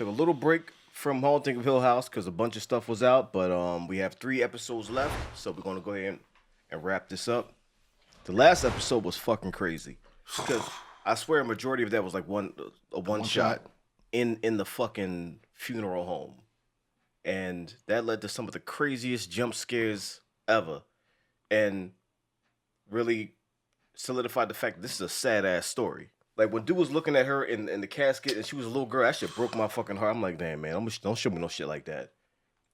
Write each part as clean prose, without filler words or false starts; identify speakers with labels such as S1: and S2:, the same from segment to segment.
S1: Took a little break from Haunting of Hill House because a bunch of stuff was out, but we have 3 episodes left, so we're gonna go ahead and wrap this up. The last episode was fucking crazy because I swear a majority of that was like one shot in the fucking funeral home, and that led to some of the craziest jump scares ever, and really solidified the fact that this is a sad ass story. Like when dude was looking at her in the casket and she was a little girl, that shit broke my fucking heart. I'm like, damn man, don't show me no shit like that,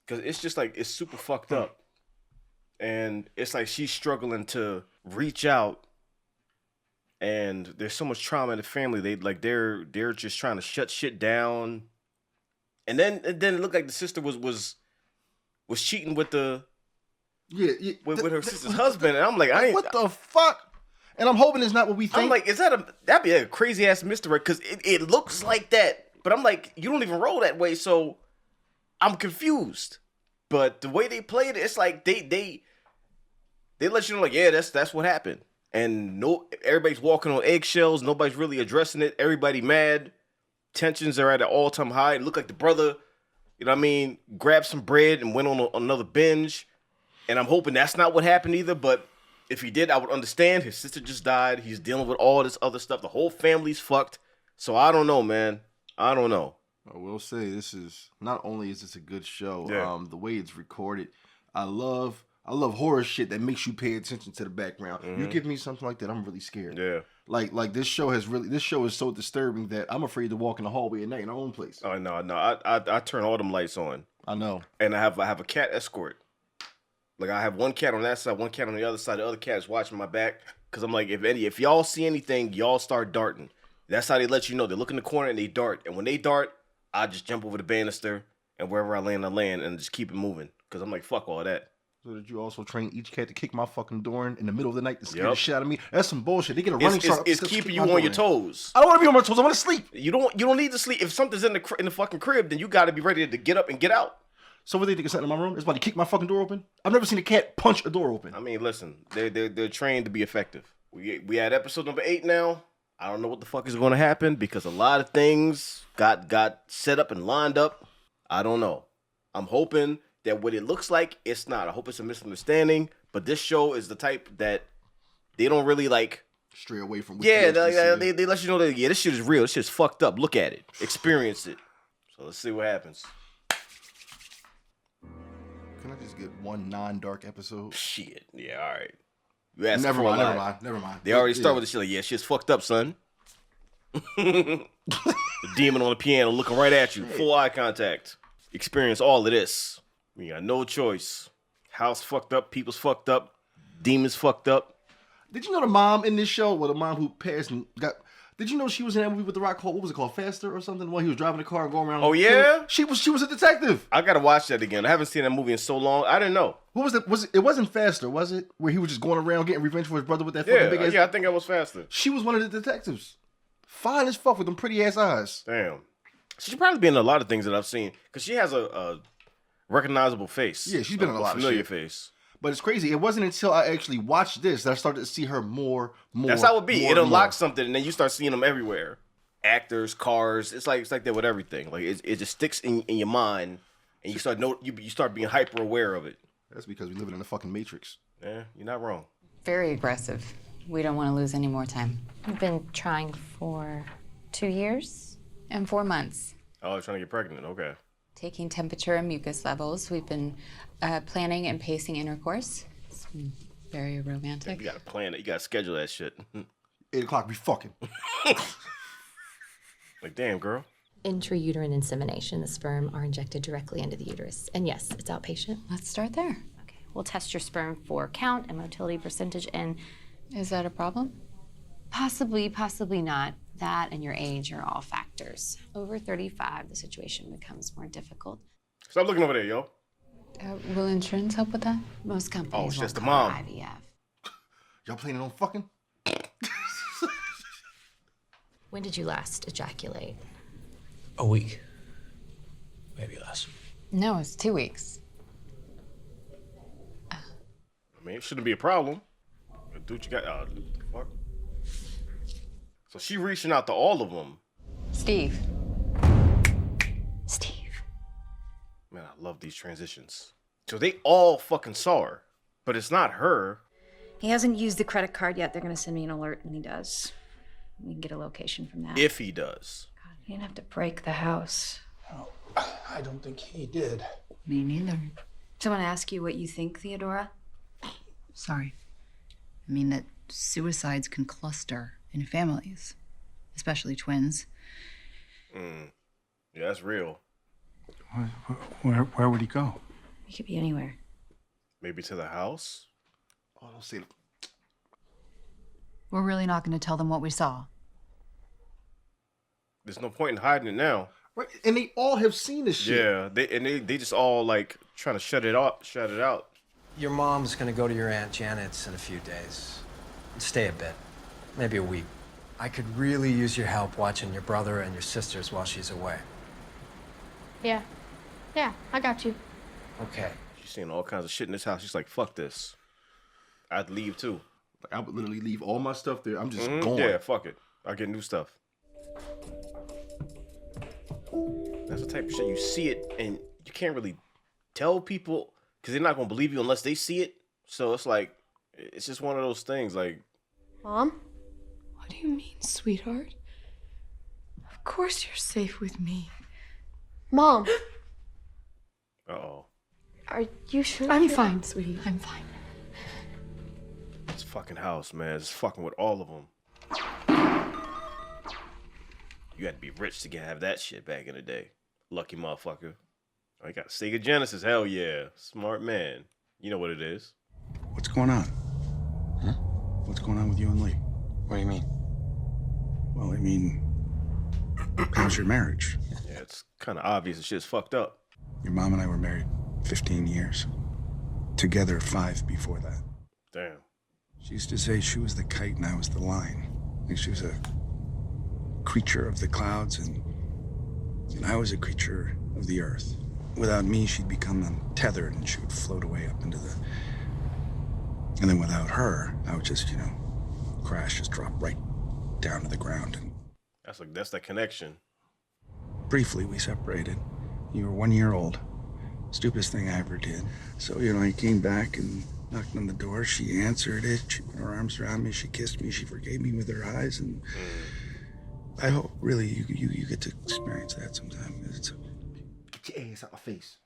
S1: because it's just like it's super fucked up, and it's like she's struggling to reach out, and there's so much trauma in the family. They're just trying to shut shit down, and then it looked like the sister was cheating with with her sister's husband, and I'm like,
S2: what the fuck? And I'm hoping it's not what we think.
S1: I'm like, that'd be a crazy ass mystery, because it looks like that, but I'm like, you don't even roll that way, so I'm confused. But the way they played it, it's like they let you know, like, yeah, that's what happened, and everybody's walking on eggshells. Nobody's really addressing it. Everybody mad. Tensions are at an all-time high. It looked like the brother, you know what I mean, grabbed some bread and went on another binge. And I'm hoping that's not what happened either, but if he did, I would understand. His sister just died. He's dealing with all this other stuff. The whole family's fucked. So I don't know, man. I don't know.
S2: I will say this is not only is this a good show, the way it's recorded. I love horror shit that makes you pay attention to the background. Mm-hmm. You give me something like that, I'm really scared. Yeah. Like this show is so disturbing that I'm afraid to walk in the hallway at night in our own place.
S1: Oh no. I turn all them lights on.
S2: I know.
S1: And I have a cat escort. Like, I have one cat on that side, one cat on the other side. The other cat is watching my back. Because I'm like, if y'all see anything, y'all start darting. That's how they let you know. They look in the corner and they dart. And when they dart, I just jump over the banister. And wherever I land and just keep it moving. Because I'm like, fuck all that.
S2: So did you also train each cat to kick my fucking door in the middle of the night to scare the shit out of me? That's some bullshit. They get a running start.
S1: It's keeping you on your toes.
S2: I don't want to be on my toes. I want to sleep.
S1: You don't need to sleep. If something's in the fucking crib, then you got to be ready to get up and get out.
S2: So what, they think is something in my room? It's about to kick my fucking door open? I've never seen a cat punch a door open.
S1: I mean, listen, they're trained to be effective. We had episode number 8 now. I don't know what the fuck is going to happen, because a lot of things got set up and lined up. I don't know. I'm hoping that what it looks like, it's not. I hope it's a misunderstanding. But this show is the type that they don't really like
S2: stray away from.
S1: Yeah, they let you know that this shit is real. This shit's fucked up. Look at it. Experience it. So let's see what happens.
S2: Can I just get one non-dark episode?
S1: Shit. Yeah, all right.
S2: Never mind.
S1: They already start with the shit like, yeah, shit's fucked up, son. The demon on the piano looking right at you. Full eye contact. Experience all of this. You got no choice. House fucked up. People's fucked up. Demons fucked up.
S2: Did you know the mom in this show, the mom who passed and got... Did you know she was in that movie with The Rock called, what was it called, Faster or something? When he was driving the car and going around.
S1: Oh, yeah?
S2: She was a detective.
S1: I gotta watch that again. I haven't seen that movie in so long. I didn't know.
S2: What was it? It wasn't Faster, was it? Where he was just going around getting revenge for his brother with that fucking big ass...
S1: Yeah, I think that was Faster.
S2: She was one of the detectives. Fine as fuck with them pretty ass eyes.
S1: Damn. She should probably be in a lot of things that I've seen, because she has a recognizable face.
S2: Yeah, she's been in a lot of
S1: familiar
S2: shit.
S1: Face.
S2: But it's crazy. It wasn't until I actually watched this that I started to see her more.
S1: That's how it be. It unlocks something, and then you start seeing them everywhere. Actors, cars. It's like that with everything. Like it just sticks in your mind, and you start being hyper aware of it.
S2: That's because we live in the fucking Matrix.
S1: Yeah, you're not wrong.
S3: Very aggressive. We don't want to lose any more time.
S4: We've been trying for 2 years
S3: and 4 months.
S1: Oh, trying to get pregnant. Okay.
S3: Taking temperature and mucus levels. We've been planning and pacing intercourse. It's been very romantic.
S1: You gotta plan it. You gotta schedule that shit.
S2: 8 o'clock, we fucking.
S1: Like, damn, girl.
S4: Intrauterine insemination. The sperm are injected directly into the uterus. And yes, it's outpatient.
S3: Let's start there.
S4: Okay, we'll test your sperm for count and motility percentage and...
S3: Is that a problem?
S4: Possibly, possibly not. That and your age are all factors. Over 35, the situation becomes more difficult.
S1: Stop looking over there, yo.
S3: Will insurance help with that?
S4: Most companies
S1: it's just the
S4: cover
S1: mom.
S4: IVF.
S2: Y'all planning on fucking?
S4: When did you last ejaculate?
S5: A week. Maybe less.
S3: No, it's 2 weeks.
S1: I mean, it shouldn't be a problem. Do what you got. Fuck. So she reaching out to all of them.
S3: Steve.
S1: I love these transitions. So they all fucking saw her, but it's not her.
S6: He hasn't used the credit card yet. They're gonna send me an alert when he does. We can get a location from that.
S1: If he does.
S6: God, he didn't have to break the house.
S5: Oh, I don't think he did.
S6: Me neither. Someone ask you what you think, Theodora?
S7: Sorry. I mean that suicides can cluster in families, especially twins.
S1: Yeah, that's real.
S5: Where would he go?
S6: He could be anywhere.
S1: Maybe to the house?
S2: Oh, don't say it.
S7: We're really not going to tell them what we saw.
S1: There's no point in hiding it now.
S2: Right, and they all have seen this shit.
S1: Yeah, they just all like trying to shut it out.
S8: Your mom's gonna go to your Aunt Janet's in a few days. Stay a bit, maybe a week. I could really use your help watching your brother and your sisters while she's away.
S9: Yeah, I got you.
S8: Okay.
S1: She's seeing all kinds of shit in this house. She's like, fuck this. I'd leave too.
S2: Like, I would literally leave all my stuff there. I'm just going.
S1: Yeah, fuck it. I'll get new stuff. That's the type of shit you see it and you can't really tell people because they're not gonna believe you unless they see it. So it's like, it's just one of those things. Like,
S9: Mom?
S10: What do you mean, sweetheart? Of course you're safe with me.
S9: Mom!
S1: uh-oh.
S9: Are you sure?
S10: I'm fine, sweetie. I'm fine.
S1: This fucking house, man. It's fucking with all of them. You had to be rich to have that shit back in the day. Lucky motherfucker. Oh, you got Sega Genesis. Hell yeah. Smart man. You know what it is.
S5: What's going on?
S8: Huh?
S5: What's going on with you and Lee?
S8: What do you mean?
S5: Well, I mean, how's your marriage?
S1: Yeah, it's kind of obvious the shit's fucked up.
S5: Your mom and I were married 15 years. Together 5 before that.
S1: Damn.
S5: She used to say she was the kite and I was the line. Like she was a creature of the clouds and I was a creature of the earth. Without me, she'd become untethered and she would float away up into the... And then without her, I would just, crash, just drop right down to the ground. And
S1: That's the connection.
S5: briefly, we separated. You were 1 year old. Stupidest thing I ever did. So, I came back and knocked on the door. She answered it. She put her arms around me. She kissed me. She forgave me with her eyes. And I hope, really, you get to experience that sometime. It's
S2: Get your ass out my face.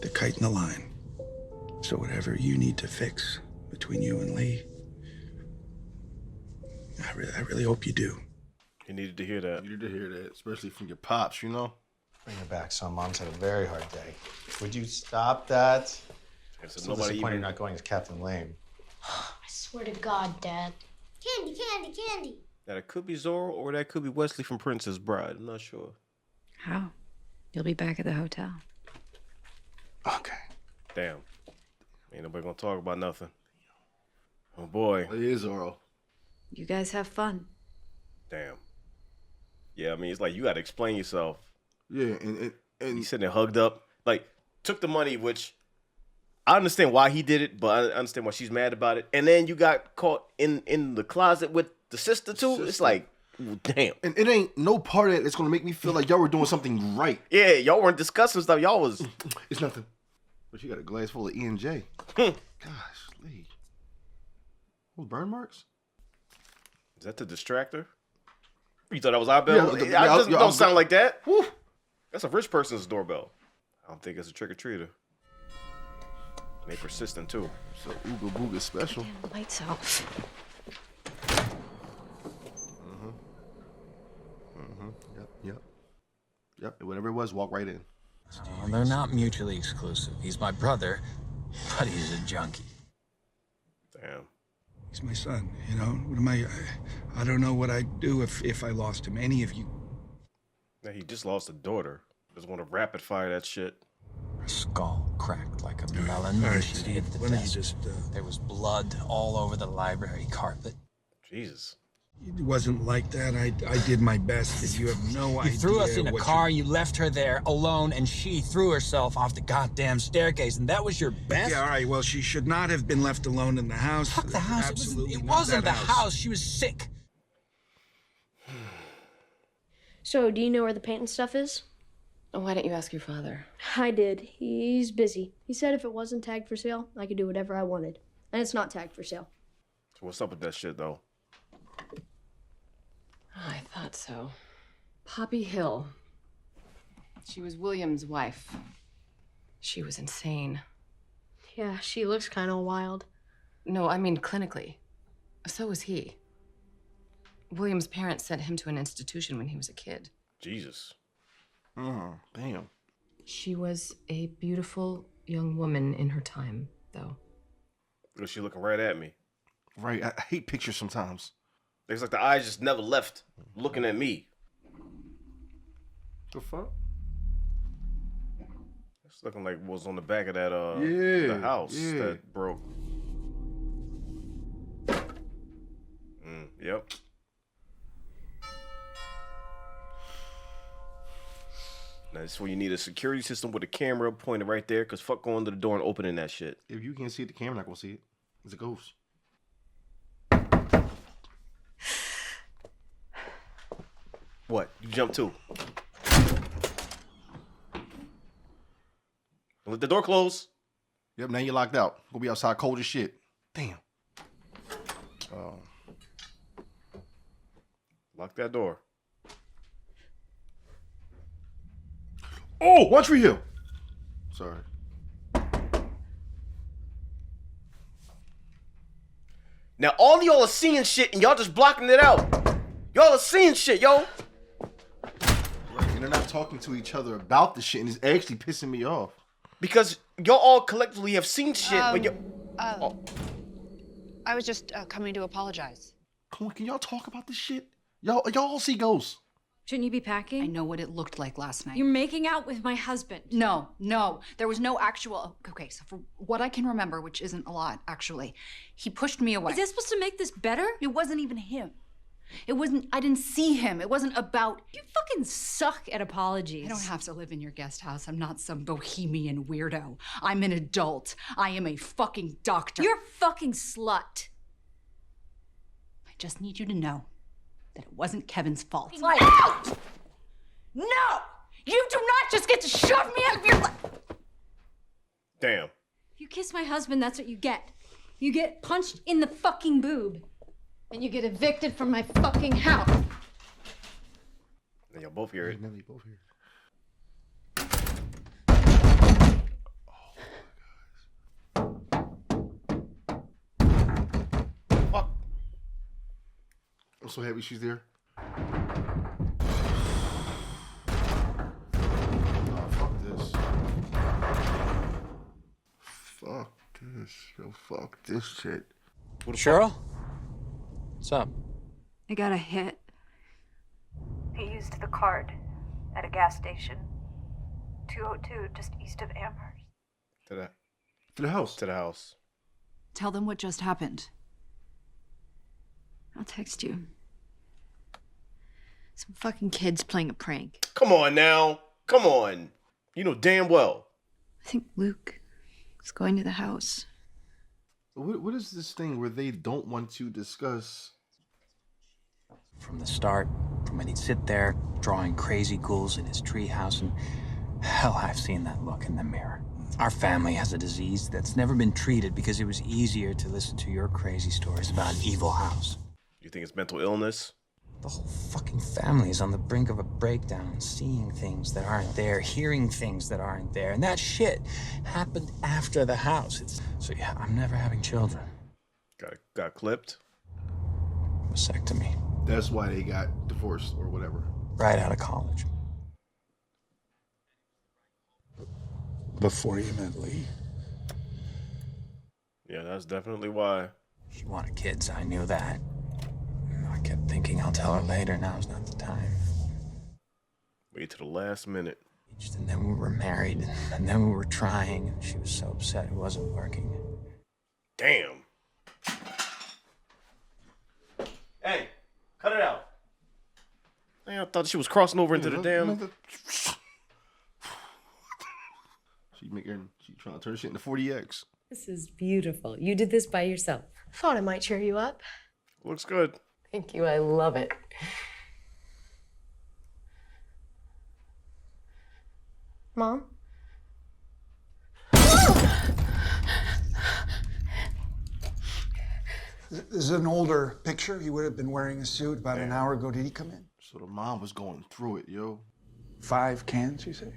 S5: the kite and the line. So whatever you need to fix between you and Lee, I really hope you do.
S1: You needed to hear that.
S2: You need to hear that, especially from your pops,
S8: Bring her back, son. Mom's had a very hard day. Would you stop that?
S1: It's
S8: So disappointed not going as Captain Lame.
S9: I swear to God, Dad. Candy.
S1: That it could be Zorro or that could be Wesley from Princess Bride. I'm not sure.
S6: How? You'll be back at the hotel.
S5: Okay.
S1: Damn. Ain't nobody gonna talk about nothing. Oh boy.
S2: It is Zorro.
S6: You guys have fun.
S1: Damn. Yeah, I mean, it's like you gotta explain yourself.
S2: Yeah, and
S1: He's sitting there hugged up. Like, took the money, which I understand why he did it, but I understand why she's mad about it. And then you got caught in the closet with the sister too. It's like, damn.
S2: And it ain't no part of it that's gonna make me feel like y'all were doing something right.
S1: Yeah, y'all weren't discussing stuff. Y'all was.
S2: It's nothing. But you got a glass full of E&J. Gosh, Lee. Those burn marks?
S1: Is that the distractor? You thought that was our bell?
S2: Yeah,
S1: I just
S2: yeah,
S1: don't sound like that. Whew. That's a rich person's doorbell. I don't think it's a trick-or-treater. They persistent too.
S2: So Ooga Booga's special.
S6: Damn, the lights off.
S2: Yep. Whatever it was, walk right in.
S11: Oh, they're not mutually exclusive. He's my brother, but he's a junkie.
S1: Damn.
S5: He's my son, What am I don't know what I'd do if I lost him. Any of you.
S1: Now he just lost a daughter. Just want to rapid fire that shit.
S11: Her skull cracked like a melon.
S5: All right,
S11: She
S5: Steve,
S11: hit the
S5: why don't you
S11: desk.
S5: just,
S11: There was blood all over the library carpet.
S1: Jesus.
S5: It wasn't like that. I did my best. You have no idea.
S11: You threw us in a
S5: what
S11: car, you left her there alone, and she threw herself off the goddamn staircase, and that was your best?
S5: Yeah, all right. Well, she should not have been left alone in the house.
S11: Fuck the house.
S5: Absolutely
S11: It
S5: not
S11: wasn't the
S5: that
S11: house. She was sick.
S9: So, do you know where the paint and stuff is?
S12: Why didn't you ask your father?
S9: I did. He's busy. He said if it wasn't tagged for sale, I could do whatever I wanted. And it's not tagged for sale.
S1: So what's up with that shit, though?
S12: I thought so. Poppy Hill. She was William's wife. She was insane.
S9: Yeah, she looks kind of wild.
S12: No, I mean clinically. So was he. William's parents sent him to an institution when he was a kid.
S1: Jesus.
S2: Oh, damn.
S12: She was a beautiful young woman in her time, though.
S1: Look, she looking right at me.
S2: Right, I hate pictures sometimes.
S1: It's like the eyes just never left looking at me.
S2: The fuck?
S1: It's looking like what was on the back of that
S2: yeah,
S1: the house
S2: yeah.
S1: that broke. Yep. Now, this is where you need a security system with a camera pointed right there, because fuck going to the door and opening that shit.
S2: If you can't see it, the camera not gonna see it. It's a ghost.
S1: What? You jump too. Let the door close.
S2: Yep, now you're locked out. Gonna be outside cold as shit. Damn.
S1: Lock that door.
S2: Oh, One Tree Hill. Sorry.
S1: Now all y'all are seeing shit and y'all just blocking it out. Y'all are seeing shit, yo.
S2: Right, and they're not talking to each other about the shit, and it's actually pissing me off.
S1: Because y'all all collectively have seen shit, but
S7: I was just coming to apologize.
S2: Come on, can y'all talk about this shit? Y'all all see ghosts.
S6: Shouldn't you be packing?
S7: I know what it looked like last night.
S6: You're making out with my husband.
S7: No. There was no actual... Okay, so for what I can remember, which isn't a lot, actually, he pushed me away.
S6: Is that supposed to make this better?
S7: It wasn't even him. I didn't see him. It wasn't about...
S6: You fucking suck at apologies.
S7: I don't have to live in your guest house. I'm not some bohemian weirdo. I'm an adult. I am a fucking doctor.
S6: You're a fucking slut.
S7: I just need you to know that it wasn't Kevin's fault.
S6: No!
S7: No! You do not just get to shove me out of your life!
S1: Damn.
S6: If you kiss my husband, that's what you get. You get punched in the fucking boob. And you get evicted from my fucking house.
S1: And y'all both hear it.
S2: Now they both hear it.
S1: Fuck.
S2: I'm so happy she's there. Oh, fuck this. Fuck this. Yo, fuck this shit.
S11: Cheryl? What's up?
S6: I got a hit.
S13: He used the card at a gas station. 202, just east of Amherst.
S1: To
S2: the house.
S1: To the house.
S7: Tell them what just happened.
S6: I'll text you. Some fucking kids playing a prank.
S1: Come on now. Come on. You know damn well.
S6: I think Luke is going to the house.
S2: What is this thing where they don't want to discuss?
S11: From the start, from when he'd sit there drawing crazy ghouls in his treehouse, and hell, I've seen that look in the mirror. Our family has a disease that's never been treated because it was easier to listen to your crazy stories about an evil house.
S1: You think it's mental illness?
S11: The whole fucking family is on the brink of a breakdown, seeing things that aren't there, hearing things that aren't there, and that shit happened after the house. So yeah, I'm never having children.
S1: Got clipped?
S11: Vasectomy.
S2: That's why they got divorced or whatever.
S11: Right out of college.
S5: Before you met Lee.
S1: Yeah, that's definitely why.
S11: She wanted kids, I knew that. I kept thinking I'll tell her later, now's not the time.
S1: Wait till the last minute.
S11: And then we were married, and then we were trying, and she was so upset it wasn't working.
S1: Damn. Hey, cut it out. Man, I thought she was crossing over into the damn...
S2: She trying to turn shit into 40X.
S12: This is beautiful. You did this by yourself.
S9: Thought it might cheer you up.
S1: Looks good.
S12: Thank you. I love it.
S9: Mom?
S5: This is an older picture. He would have been wearing a suit about an hour ago. Did he come in?
S2: So the mom was going through it, yo.
S5: 5 cans, you say?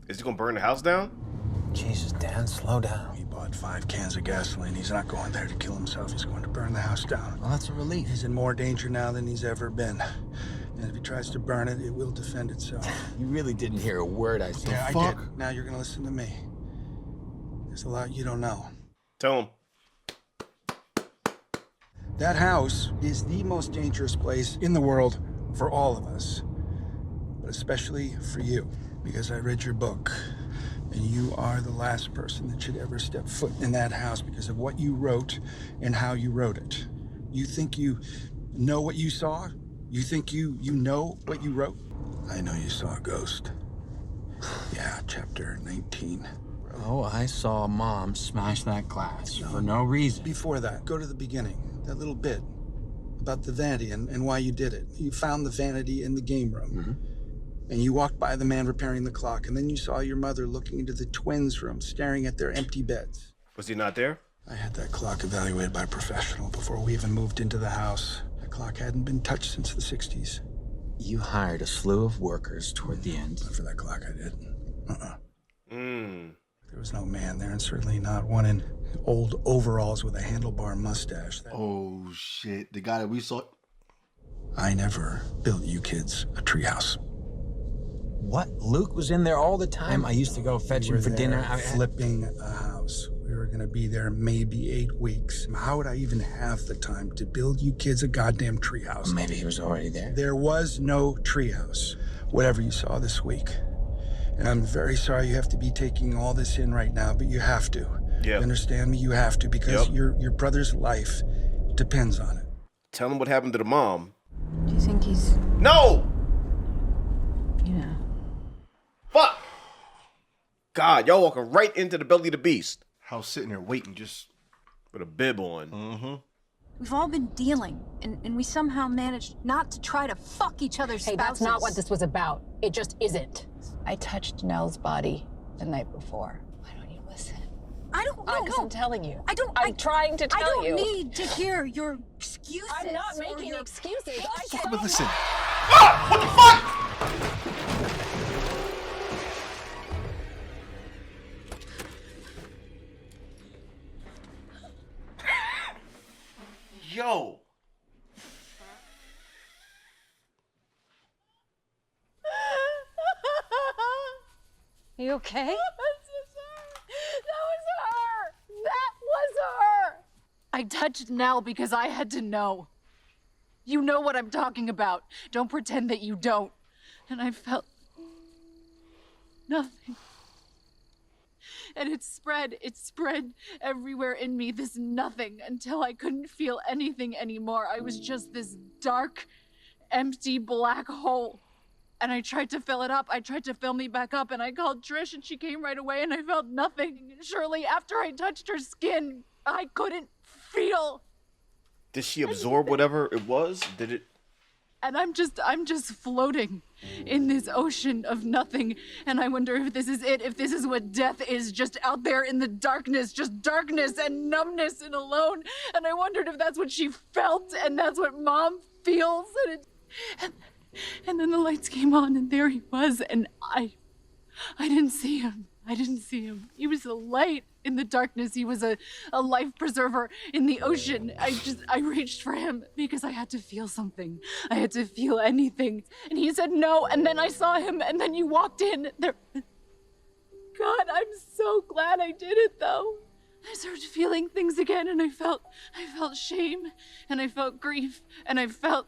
S1: Is he gonna burn the house down?
S11: Jesus, Dan, slow down.
S5: He bought 5 cans of gasoline. He's not going there to kill himself. He's going to burn the house down.
S11: Well, that's a relief.
S5: He's in more danger now than he's ever been. And if he tries to burn it, it will defend itself.
S11: You really didn't hear a word I said.
S5: Yeah, I did. Now you're gonna listen to me. There's a lot you don't know.
S1: Tell him.
S5: That house is the most dangerous place in the world for all of us, but especially for you, because I read your book, and you are the last person that should ever step foot in that house because of what you wrote and how you wrote it. You think you know what you saw? You think you know what you wrote? I know you saw a ghost. Yeah, chapter 19.
S11: Oh, I saw Mom smash that glass for no reason.
S5: Before that, go to the beginning. That little bit about the vanity and why you did it. You found the vanity in the game room. And you walked by the man repairing the clock, and then you saw your mother looking into the twins' room, staring at their empty beds.
S1: Was he not there?
S5: I had that clock evaluated by a professional before we even moved into the house. That clock hadn't been touched since the 60s.
S11: You hired a slew of workers toward the end.
S5: Not for that clock, I did. There was no man there, and certainly not one in old overalls with a handlebar mustache.
S2: Oh, shit. The guy that we saw...
S5: I never built you kids a treehouse.
S11: What? Luke was in there all the time? I used to go fetch him for dinner.
S5: Flipping a house. We were going to be there maybe 8 weeks. How would I even have the time to build you kids a goddamn treehouse?
S11: Maybe he was already there.
S5: There was no treehouse. Whatever you saw this week. And I'm very sorry you have to be taking all this in right now, but you have to. You understand me? You have to, because your brother's life depends on it.
S1: Tell him what happened to the mom.
S7: Do you think he's...
S1: No!
S7: Yeah.
S1: Fuck! God, y'all walking right into the belly of the beast.
S2: House sitting there waiting just...
S1: with a bib on.
S6: We've all been dealing, and we somehow managed not to try to fuck each other's spouses.
S14: Hey, that's not what this was about. It just isn't.
S7: I touched Nell's body the night before. Why don't you listen?
S6: I don't know.
S14: Because I'm telling you.
S6: I'm
S14: trying to tell you.
S6: I don't need to hear your excuses.
S14: I'm not making excuses.
S2: But listen.
S1: Ah! What the fuck? Yo.
S6: Are you okay?
S14: That was her. That was her.
S15: I touched Nell because I had to know. You know what I'm talking about. Don't pretend that you don't. And I felt nothing. And it spread everywhere in me, this nothing, until I couldn't feel anything anymore. I was just this dark, empty black hole. And I tried to fill it up. I tried to fill me back up, and I called Trish, and she came right away, and I felt nothing. And surely after I touched her skin, I couldn't feel.
S1: Did she absorb whatever it was? Did it?
S15: And I'm just floating in this ocean of nothing. And I wonder if this is it, if this is what death is, just out there in the darkness, just darkness and numbness and alone. And I wondered if that's what she felt, and that's what Mom feels. And then the lights came on, and there he was, and I didn't see him. I didn't see him. He was a light in the darkness. He was a life preserver in the ocean. I reached for him because I had to feel something. I had to feel anything. And he said no, and then I saw him, and then you walked in. God, I'm so glad I did it, though. I started feeling things again, and I felt shame, and I felt grief, and I felt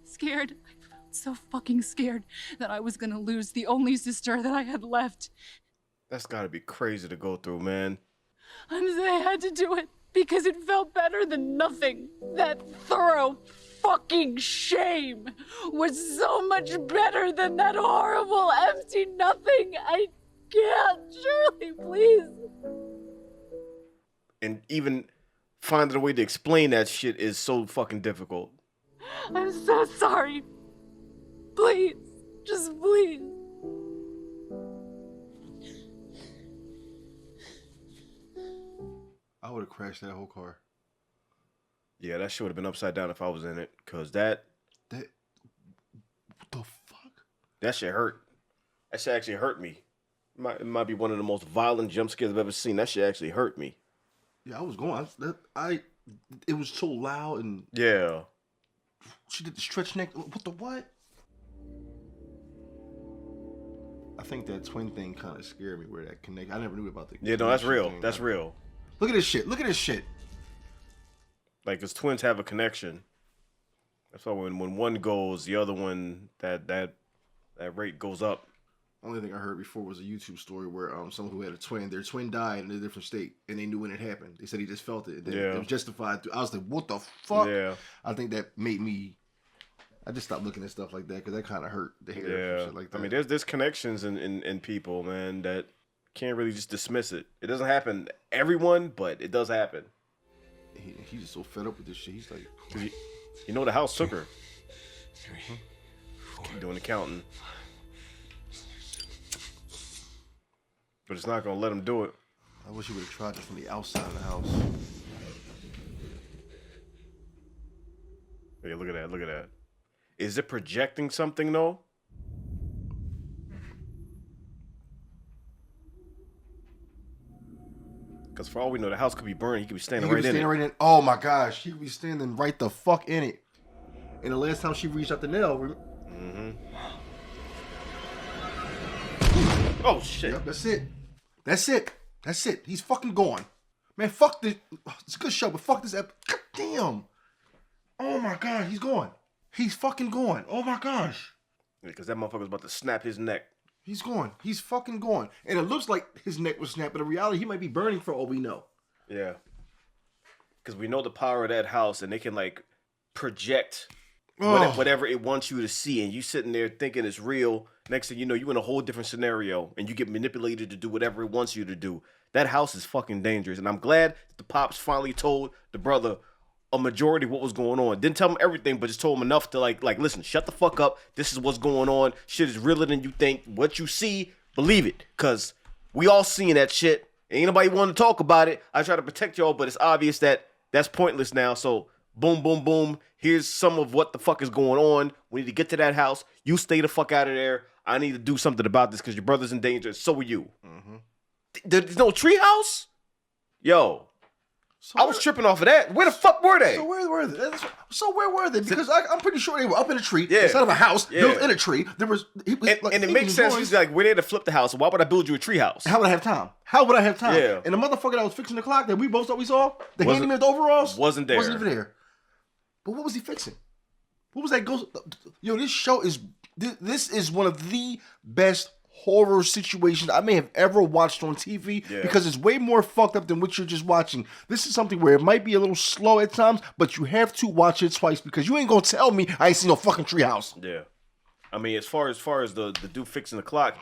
S15: scared. I felt so fucking scared that I was gonna lose the only sister that I had left.
S1: That's gotta be crazy to go through, man.
S15: I had to do it because it felt better than nothing. That thorough fucking shame was so much better than that horrible empty nothing. I can't, Shirley, please.
S1: And even finding a way to explain that shit is so fucking difficult.
S15: I'm so sorry. Please, just please.
S2: would have crashed that whole car.
S1: Yeah, that shit would have been upside down if I was in it. Cause that
S2: what the fuck?
S1: That shit hurt. That shit actually hurt me. It might be one of the most violent jump scares I've ever seen. That shit actually hurt me.
S2: Yeah, I was going. It was so loud and
S1: yeah.
S2: She did the stretch neck. What the what? I think that twin thing kind of scared me. Where that connect. I never knew about the.
S1: Yeah, no, that's real.
S2: Thing.
S1: That's real.
S2: Look at this shit. Look at this shit.
S1: Like, cause twins have a connection. That's why when one goes, the other one that rate goes up.
S2: Only thing I heard before was a YouTube story where someone who had a twin, their twin died in a different state, and they knew when it happened. They said he just felt it. It was justified. I was like, what the fuck?
S1: Yeah.
S2: I think that made me. I just stopped looking at stuff like that because that kind of hurt to hear shit like that.
S1: I mean, there's connections in people, man, that can't really just dismiss it. It doesn't happen to everyone, but it does happen.
S2: He's just so fed up with this shit. He's like,
S1: you know, the house took her. Keep doing the counting. But it's not gonna let him do it.
S2: I wish he would have tried it from the outside of the house.
S1: Yeah, look at that. Look at that. Is it projecting something though? Because for all we know, the house could be burned. He could be standing right in it.
S2: Oh my gosh, he could be standing right the fuck in it. And the last time she reached out the nail.
S1: Oh shit.
S2: Yep, that's it. That's it. That's it. He's fucking gone. Man, fuck this. It's a good show, but fuck this episode. God damn. Oh my god, he's gone. He's fucking gone. Oh my gosh.
S1: Because that motherfucker's about to snap his neck.
S2: He's gone. He's fucking gone. And it looks like his neck was snapped, but in reality, he might be burning for all we know.
S1: Yeah. Because we know the power of that house, and they can, like, project whatever it wants you to see. And you sitting there thinking it's real. Next thing you know, you're in a whole different scenario, and you get manipulated to do whatever it wants you to do. That house is fucking dangerous. And I'm glad that the pops finally told the brother a majority of what was going on. Didn't tell him everything, but just told him enough to like, listen, shut the fuck up. This is what's going on. Shit is realer than you think. What you see, believe it. Because we all seeing that shit. Ain't nobody want to talk about it. I try to protect y'all, but it's obvious that that's pointless now. So boom, boom, boom. Here's some of what the fuck is going on. We need to get to that house. You stay the fuck out of there. I need to do something about this because your brother's in danger. So are you. There's no treehouse? Yo. So I was tripping off of that. Where the fuck were they?
S2: So where were they? Because I'm pretty sure they were up in a tree instead of a house built in a tree. There was,
S1: and it makes sense. He's like, we're there to flip the house. So why would I build you a tree house?
S2: How would I have time?
S1: Yeah.
S2: And the motherfucker that was fixing the clock that we both thought we saw, the handyman with the overalls,
S1: wasn't there.
S2: Wasn't even there. But what was he fixing? What was that ghost? Yo, this show is. This is one of the best horror situations I may have ever watched on TV because it's way more fucked up than what you're just watching. This is something where it might be a little slow at times, but you have to watch it twice because you ain't gonna tell me I ain't seen no fucking treehouse.
S1: Yeah, I mean, as far as the dude fixing the clock,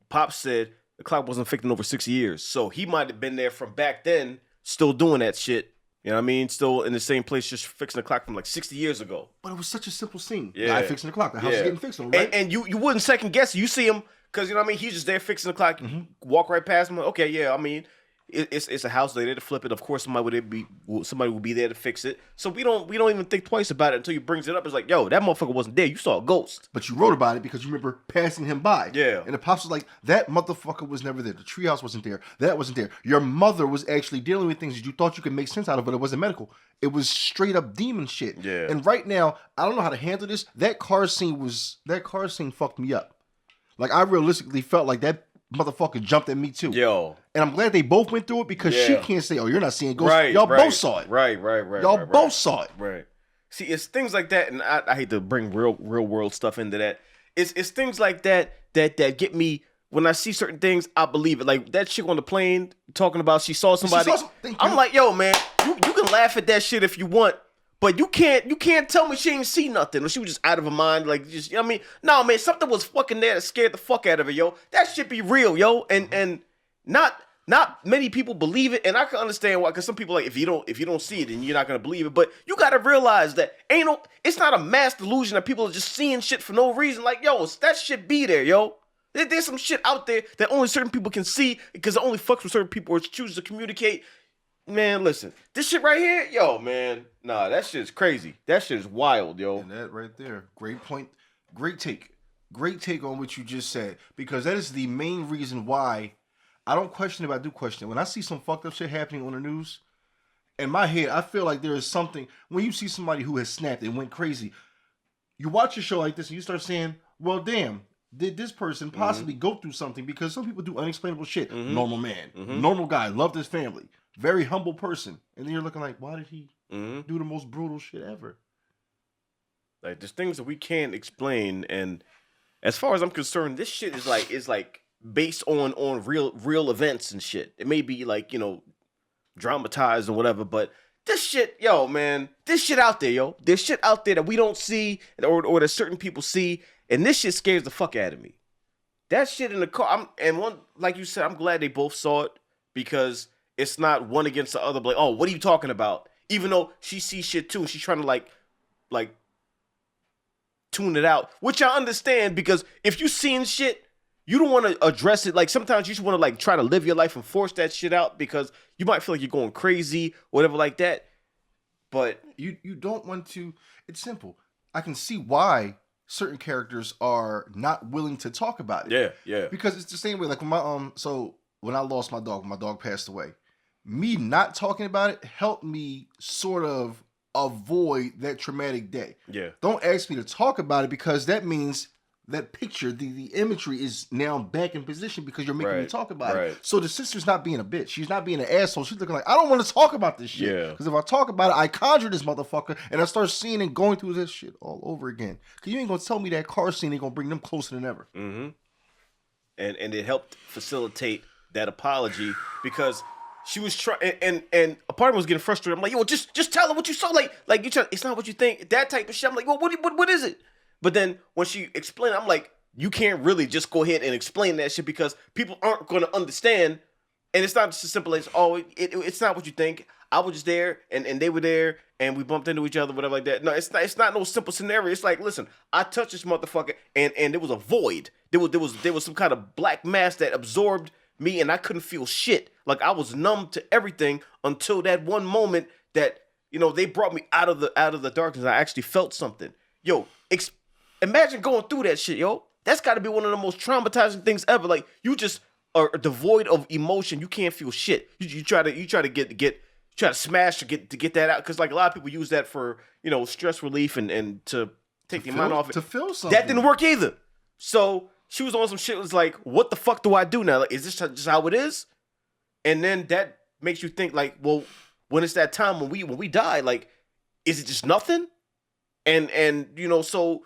S1: Pop said the clock wasn't fixed in over 6 years, so he might have been there from back then, still doing that shit. You know what I mean? Still in the same place, just fixing the clock from like 60 years ago.
S2: But it was such a simple scene.
S1: Yeah,
S2: guy fixing the clock. The house is getting fixed, right?
S1: And you wouldn't second guess it. You see him. Because, you know what I mean? He's just there fixing the clock. Walk right past him. Okay, yeah, I mean, it's a house. They're there to flip it. Of course, somebody will be there to fix it. So we don't even think twice about it until he brings it up. It's like, yo, that motherfucker wasn't there. You saw a ghost.
S2: But you wrote about it because you remember passing him by.
S1: Yeah.
S2: And the pops was like, that motherfucker was never there. The treehouse wasn't there. That wasn't there. Your mother was actually dealing with things that you thought you could make sense out of, but it wasn't medical. It was straight up demon shit.
S1: Yeah.
S2: And right now, I don't know how to handle this. That car scene fucked me up. Like, I realistically felt like that motherfucker jumped at me, too.
S1: Yo.
S2: And I'm glad they both went through it because she can't say, oh, you're not seeing ghosts.
S1: Right,
S2: Y'all both saw it.
S1: Right.
S2: Y'all both saw it.
S1: Right. See, it's things like that, and I hate to bring real world stuff into that. It's things like that get me, when I see certain things, I believe it. Like, that chick on the plane talking about she saw somebody. I'm like, yo, man, you can laugh at that shit if you want. But you can't tell me she ain't see nothing or she was just out of her mind. Like, just, you know what I mean? No, man, something was fucking there that scared the fuck out of her, yo. That shit be real, yo. And not many people believe it, and I can understand why. Because some people, like, if you don't see it, then you're not gonna believe it. But you gotta realize that it's not a mass delusion that people are just seeing shit for no reason. Like, yo, that shit be there, yo. There's some shit out there that only certain people can see because it only fucks with certain people or chooses to communicate. Man, listen, this shit right here, yo, man, nah, that shit's crazy. That shit is wild, yo.
S2: And that right there, great point, great take on what you just said, because that is the main reason why I don't question it, but I do question it. When I see some fucked up shit happening on the news, in my head, I feel like there is something, when you see somebody who has snapped and went crazy, you watch a show like this and you start saying, well, damn, did this person possibly go through something? Because some people do unexplainable shit. Normal man, normal guy, loved his family, very humble person. And then you're looking like, why did he do the most brutal shit ever?
S1: Like, there's things that we can't explain. And as far as I'm concerned, this shit is like based on real events and shit. It may be like, you know, dramatized or whatever, but this shit, yo, man, this shit out there, yo. There's shit out there that we don't see or that certain people see, and this shit scares the fuck out of me. That shit in the car, like you said, I'm glad they both saw it, because it's not one against the other. Like, oh, what are you talking about? Even though she sees shit too, and she's trying to like tune it out, which I understand, because if you seeing shit, you don't want to address it. Like, sometimes you just want to like try to live your life and force that shit out, because you might feel like you're going crazy, whatever like that. But
S2: you don't want to. It's simple. I can see why certain characters are not willing to talk about it.
S1: Yeah.
S2: Because it's the same way. Like when I lost my dog passed away. Me not talking about it helped me sort of avoid that traumatic day.
S1: Yeah.
S2: Don't ask me to talk about it, because that means that picture, the imagery is now back in position because you're making me talk about it. So the sister's not being a bitch. She's not being an asshole. She's looking like, I don't want to talk about this shit.
S1: Yeah.
S2: Because if I talk about it, I conjure this motherfucker and I start seeing and going through this shit all over again. Because you ain't going to tell me that car scene ain't going to bring them closer than ever.
S1: Mm-hmm. And it helped facilitate that apology, because she was trying, and a part of me was getting frustrated. I'm like, yo, just tell her what you saw. Like you try, it's not what you think. That type of shit. I'm like, well, what is it? But then when she explained, I'm like, you can't really just go ahead and explain that shit, because people aren't going to understand. And it's not just as simple as, oh, it's not what you think. I was just there, and they were there, and we bumped into each other, whatever like that. No, it's not no simple scenario. It's like, listen, I touched this motherfucker, and there was a void. There was some kind of black mass that absorbed me, and I couldn't feel shit. Like, I was numb to everything until that one moment that, you know, they brought me out of the darkness. I actually felt something. Yo, imagine going through that shit, yo. That's got to be one of the most traumatizing things ever. Like, you just are devoid of emotion. You can't feel shit. You try to smash to get that out, because like a lot of people use that for, you know, stress relief and to take your mind off it.
S2: To feel something.
S1: That didn't work either. So she was on some shit. Was like, what the fuck do I do now? Like, is this just how it is? And then that makes you think, like, well, when it's that time when we die, like, is it just nothing? And you know, so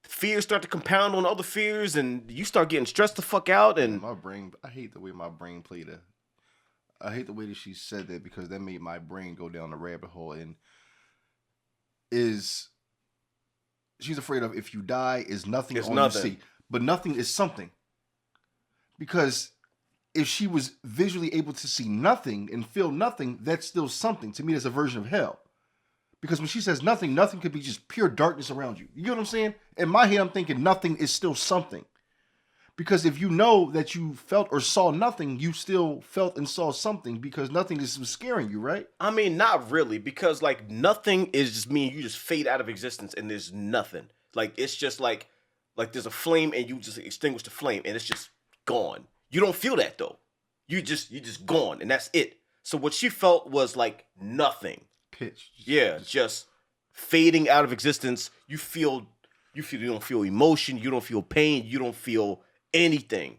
S1: fears start to compound on other fears, and you start getting stressed the fuck out. And
S2: my brain, I hate the way my brain played it. I hate the way that she said that, because that made my brain go down the rabbit hole. And she's afraid of, if you die, is nothing
S1: It's
S2: all
S1: nothing.
S2: you see. But nothing is something. Because if she was visually able to see nothing and feel nothing, that's still something. To me, that's a version of hell. Because when she says nothing, nothing could be just pure darkness around you. You get what I'm saying? In my head, I'm thinking nothing is still something. Because if you know that you felt or saw nothing, you still felt and saw something, because nothing is scaring you, right?
S1: I mean, not really, because like nothing is just mean you just fade out of existence and there's nothing. Like, it's just like there's a flame and you just extinguish the flame and it's just gone. You don't feel that though. You just gone, and that's it. So what she felt was like nothing.
S2: Pitch.
S1: Just fading out of existence. You don't feel emotion, you don't feel pain, you don't feel anything.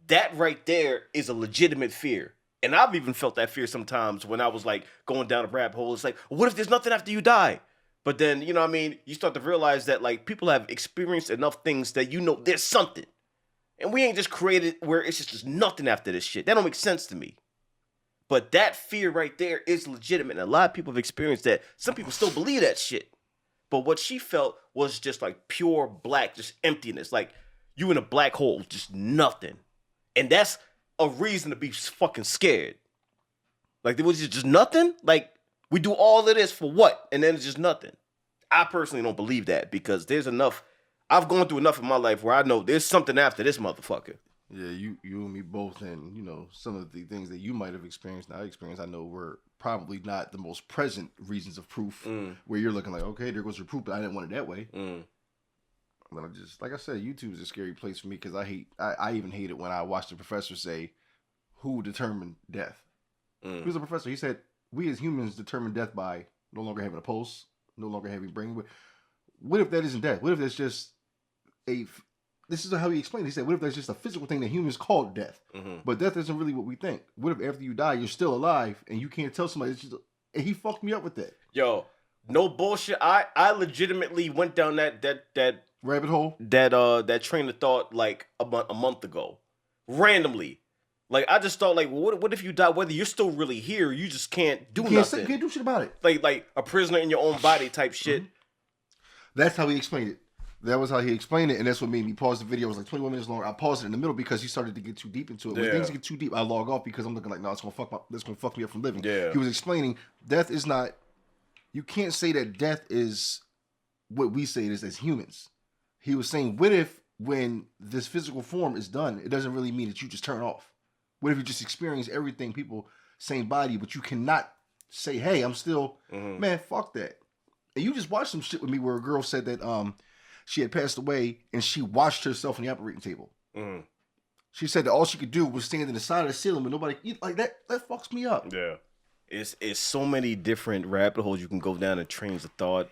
S1: That right there is a legitimate fear. And I've even felt that fear sometimes when I was like going down a rabbit hole. It's like, what if there's nothing after you die? But then, you know what I mean, you start to realize that like people have experienced enough things that, you know, there's something. And we ain't just created where it's just nothing after this shit. That don't make sense to me. But that fear right there is legitimate. And a lot of people have experienced that. Some people still believe that shit. But what she felt was just like pure black, just emptiness. Like you in a black hole, just nothing. And that's a reason to be fucking scared. Like there was just nothing. Like we do all of this for what? And then it's just nothing. I personally don't believe that, because there's enough. I've gone through enough in my life where I know there's something after this motherfucker.
S2: Yeah, you and me both, and some of the things that you might have experienced and I experienced, I know were probably not the most present reasons of proof. Where you're looking like, okay, there goes your proof, but I didn't want it that way. But I just, like I said, YouTube is a scary place for me because I even hate it when I watch the professor say, "Who determined death?" He was a professor. He said, "We as humans determine death by no longer having a pulse, no longer having brain." What if that isn't death? What if that's just this is how he explained it. He said, what if there's just a physical thing that humans call death? But death isn't really what we think. What if after you die, you're still alive and you can't tell somebody? And he fucked me up with that.
S1: Yo, no bullshit. I legitimately went down that
S2: rabbit hole,
S1: that train of thought like a month ago, randomly. Like I just thought, like, what if you die? Whether you're still really here, you just can't do nothing.
S2: You can't do shit about it.
S1: Like a prisoner in your own body type shit.
S2: That's how he explained it. That was how he explained it, and that's what made me pause the video. It was like 21 minutes long. I paused it in the middle because he started to get too deep into it. When things get too deep, I log off because I'm looking like, no, it's gonna fuck me up from living.
S1: Yeah.
S2: He was explaining death is not. You can't say that death is what we say it is as humans. He was saying, what if when this physical form is done, it doesn't really mean that you just turn off? What if you just experience everything, people, same body, but you cannot say, hey, I'm still, man, fuck that. And you just watched some shit with me where a girl said that she had passed away and she watched herself on the operating table. She said that all she could do was stand in the side of the ceiling, but nobody, like that fucks me up.
S1: Yeah. It's so many different rabbit holes you can go down and trains of thought.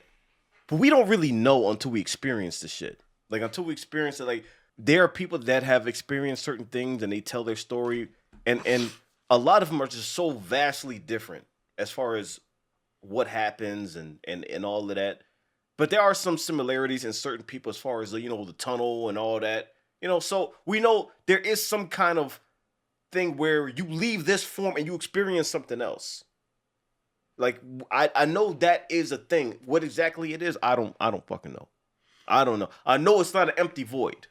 S1: But we don't really know until we experience the shit. Like until we experience it, like there are people that have experienced certain things and they tell their story. And a lot of them are just so vastly different as far as what happens and all of that. But there are some similarities in certain people as far as, the tunnel and all that. So we know there is some kind of thing where you leave this form and you experience something else. Like, I know that is a thing. What exactly it is, I don't fucking know. I don't know. I know it's not an empty void.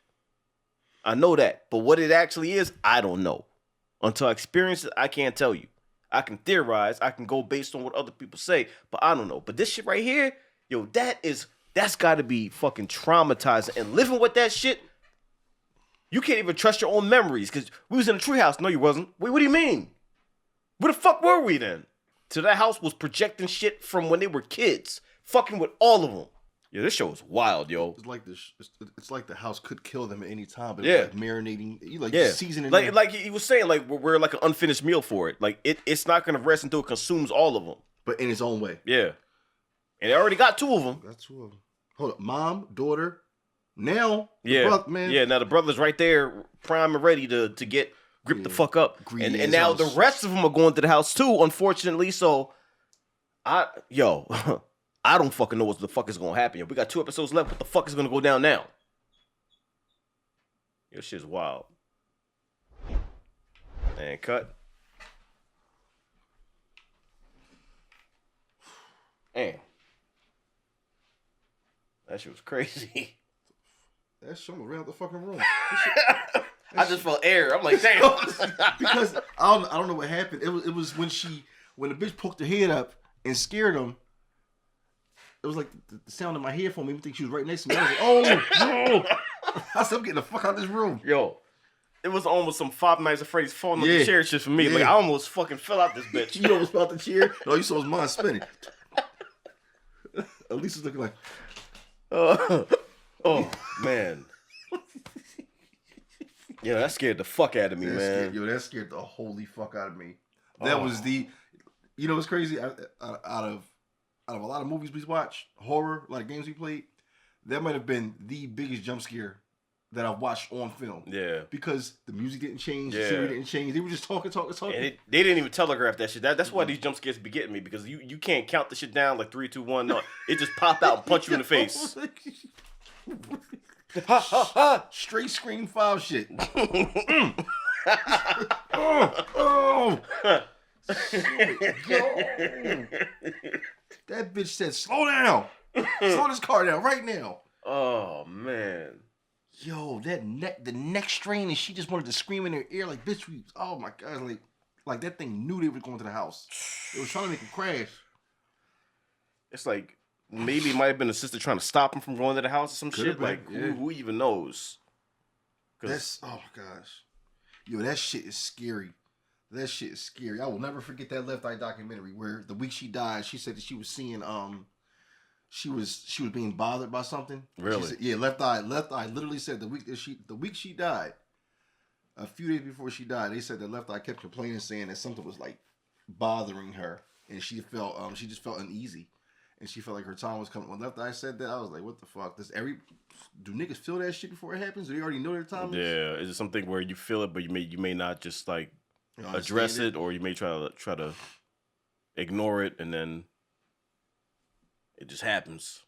S1: I know that. But what it actually is, I don't know. Until I experience it, I can't tell you. I can theorize. I can go based on what other people say. But I don't know. But this shit right here, yo, that's got to be fucking traumatizing. And living with that shit, you can't even trust your own memories. Because we was in a treehouse. No, you wasn't. Wait, what do you mean? Where the fuck were we then? So that house was projecting shit from when they were kids. Fucking with all of them. Yeah, this show is wild, yo.
S2: It's like this. It's like the house could kill them at any time, but
S1: it's
S2: like marinating, seasoning.
S1: Like he was saying, like we're like an unfinished meal for it. Like it's not gonna rest until it consumes all of them.
S2: But in its own way.
S1: Yeah. And they already got 2 of them.
S2: Got 2 of them. Hold up, mom, daughter. Now,
S1: man. Yeah. Now the brother's right there, prime and ready to get gripped the fuck up. And now the rest of them are going to the house too, unfortunately. So, I don't fucking know what the fuck is gonna happen. We got 2 episodes left. What the fuck is gonna go down now? Your shit's wild. And cut. Damn. That shit was crazy.
S2: That shit around the fucking room.
S1: I just felt air. I'm like, damn.
S2: Because I don't know what happened. It was when the bitch poked her head up and scared him. It was like the sound in my headphone made me think she was right next to me. I was like, oh, no. I said, I'm getting the fuck out of this room.
S1: Yo, it was almost some Five Nights at Freddy's falling on the chair shit for me. Yeah. Like, I almost fucking fell out this bitch.
S2: You almost fell out the chair? No, you saw his mind spinning. Elisa's looking like,
S1: oh, man. Yeah, that scared the fuck out of me, man.
S2: That scared the holy fuck out of me. That was the, what's crazy? Out of a lot of movies we watch, horror, like games we played, that might have been the biggest jump scare that I've watched on film.
S1: Yeah.
S2: Because the music didn't change, the scenery didn't change. They were just talking.
S1: And they didn't even telegraph that shit. That's why these jump scares be getting me, because you can't count the shit down like 3, 2, 1. No, it just pop out and punch you in the face.
S2: Straight Scream 5 shit. That bitch said, slow down. Slow this car down right now.
S1: Oh, man.
S2: Yo, the neck strain, and she just wanted to scream in their ear like, bitch, oh my God. Like that thing knew they were going to the house. It was trying to make him crash.
S1: It's like, maybe it might have been the sister trying to stop him from going to the house or some shit. Like, who even knows?
S2: Oh my gosh. Yo, that shit is scary. That shit is scary. I will never forget that Left Eye documentary where the week she died, she said that she was seeing she was being bothered by something.
S1: Really?
S2: She said, yeah, Left Eye literally said the week she died, a few days before she died, they said that Left Eye kept complaining, saying that something was like bothering her, and she felt she just felt uneasy, and she felt like her time was coming. When Left Eye said that, I was like, what the fuck? Do niggas feel that shit before it happens? Do they already know their time?
S1: Yeah, is it something where you feel it, but you may not just like address it, or you may try to ignore it, and then it just happens.